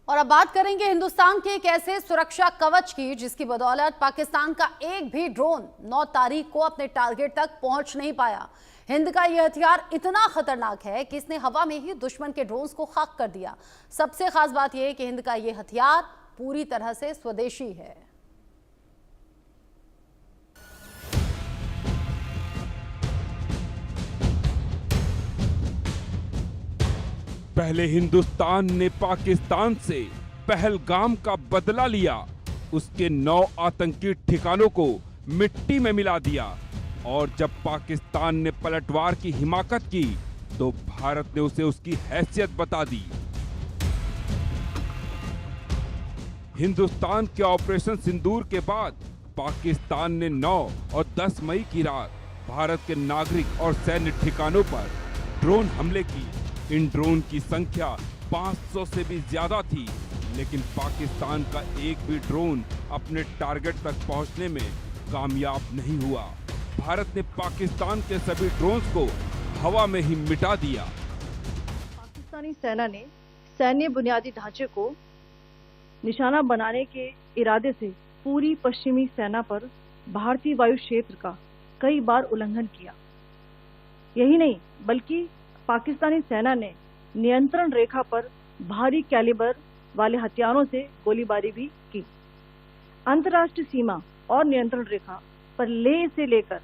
और अब बात करेंगे हिंदुस्तान के एक ऐसे सुरक्षा कवच की जिसकी बदौलत पाकिस्तान का एक भी ड्रोन 9 तारीख को अपने टारगेट तक पहुंच नहीं पाया। हिंद का यह हथियार इतना खतरनाक है कि इसने हवा में ही दुश्मन के ड्रोन्स को खाक कर दिया। सबसे खास बात यह है कि हिंद का यह हथियार पूरी तरह से स्वदेशी है। पहले हिंदुस्तान ने पाकिस्तान से पहलगाम का बदला लिया, उसके 9 आतंकी ठिकानों को मिट्टी में मिला दिया और जब पाकिस्तान ने पलटवार की हिमाकत की तो भारत ने उसे उसकी हैसियत बता दी। हिंदुस्तान के ऑपरेशन सिंदूर के बाद पाकिस्तान ने 9 और 10 मई की रात भारत के नागरिक और सैन्य ठिकानों पर ड्रोन हमले की। इन ड्रोन की संख्या 500 से भी ज्यादा थी, लेकिन पाकिस्तान का एक भी ड्रोन अपने टारगेट तक पहुंचने में कामयाब नहीं हुआ। भारत ने पाकिस्तान के सभी ड्रोन्स को हवा में ही मिटा दिया। पाकिस्तानी सेना ने सैन्य बुनियादी ढांचे को निशाना बनाने के इरादे से पूरी पश्चिमी सेना पर भारतीय वायु क्षेत्र का कई बार उल्लंघन किया। यही नहीं बल्कि पाकिस्तानी सेना ने नियंत्रण रेखा पर भारी कैलिबर वाले हथियारों से गोलीबारी भी की। अंतर्राष्ट्रीय सीमा और नियंत्रण रेखा पर लेह से लेकर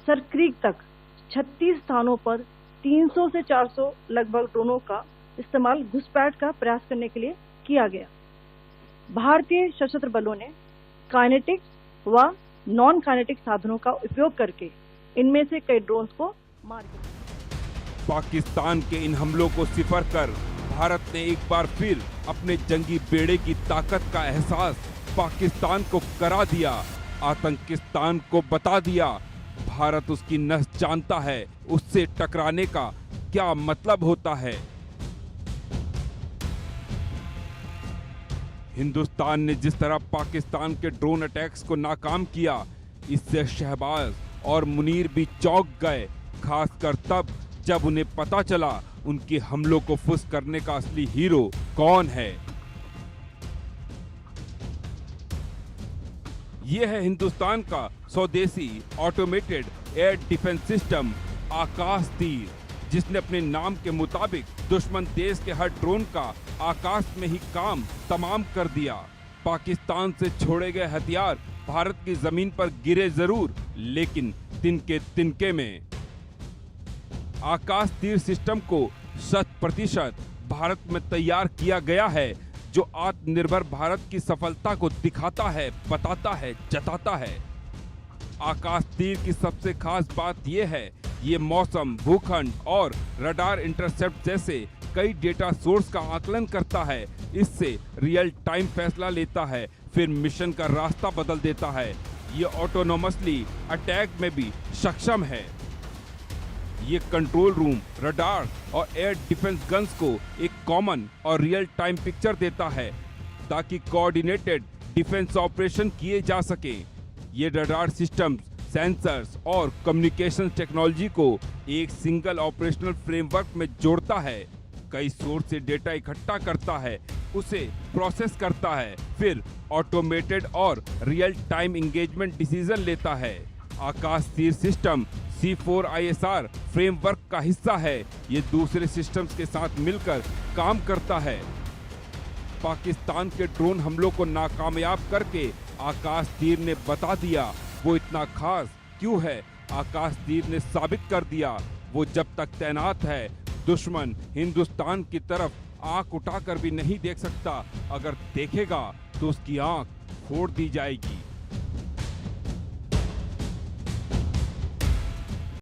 सरक्रीक तक 36 स्थानों पर 300 से 400 लगभग ड्रोनों का इस्तेमाल घुसपैठ का प्रयास करने के लिए किया गया। भारतीय सशस्त्र बलों ने काइनेटिक व नॉन काइनेटिक साधनों का उपयोग करके इनमें से कई ड्रोन्स को मार दिया। पाकिस्तान के इन हमलों को सिफर कर भारत ने एक बार फिर अपने जंगी बेड़े की ताकत का एहसास पाकिस्तान को करा दिया। आतंकिस्तान को बता दिया भारत उसकी नस जानता है, उससे टकराने का क्या मतलब होता है। हिंदुस्तान ने जिस तरह पाकिस्तान के ड्रोन अटैक्स को नाकाम किया, इससे शहबाज और मुनीर भी चौंक गए, खासकर तब जब उन्हें पता चला उनके हमलों को फुस करने का असली हीरो कौन है। यह है हिंदुस्तान का स्वदेशी ऑटोमेटेड एयर डिफेंस सिस्टम आकाश तीर, जिसने अपने नाम के मुताबिक दुश्मन देश के हर ड्रोन का आकाश में ही काम तमाम कर दिया। पाकिस्तान से छोड़े गए हथियार भारत की जमीन पर गिरे जरूर, लेकिन तिनके तिनके में। आकाश तीर सिस्टम को 100% भारत में तैयार किया गया है, जो आत्मनिर्भर भारत की सफलता को दिखाता है, बताता है, जताता है। आकाश तीर की सबसे खास बात यह है, ये मौसम, भूखंड और रडार इंटरसेप्ट जैसे कई डेटा सोर्स का आकलन करता है। इससे रियल टाइम फैसला लेता है, फिर मिशन का रास्ता बदल देता है। ये ऑटोनोमसली अटैक में भी सक्षम है। ये कंट्रोल रूम, रडार और एयर डिफेंस गन्स को एक कॉमन और रियल टाइम पिक्चर देता है ताकि कोऑर्डिनेटेड डिफेंस ऑपरेशन किए जा सके। ये रडार सिस्टम्स, सेंसर्स और कम्युनिकेशन टेक्नोलॉजी को एक सिंगल ऑपरेशनल फ्रेमवर्क में जोड़ता है, कई सोर्स से डेटा इकट्ठा करता है, उसे प्रोसेस करता है, फिर ऑटोमेटेड और रियल टाइम एंगेजमेंट डिसीजन लेता है। आकाश तीर सिस्टम C4ISR फ्रेमवर्क का हिस्सा है। ये दूसरे सिस्टम्स के साथ मिलकर काम करता है। पाकिस्तान के ड्रोन हमलों को नाकामयाब करके आकाश तीर ने बता दिया वो इतना खास क्यों है। आकाश तीर ने साबित कर दिया वो जब तक तैनात है, दुश्मन हिंदुस्तान की तरफ आंख उठाकर भी नहीं देख सकता। अगर देखेगा तो उसकी आंख फोड़ दी जाएगी।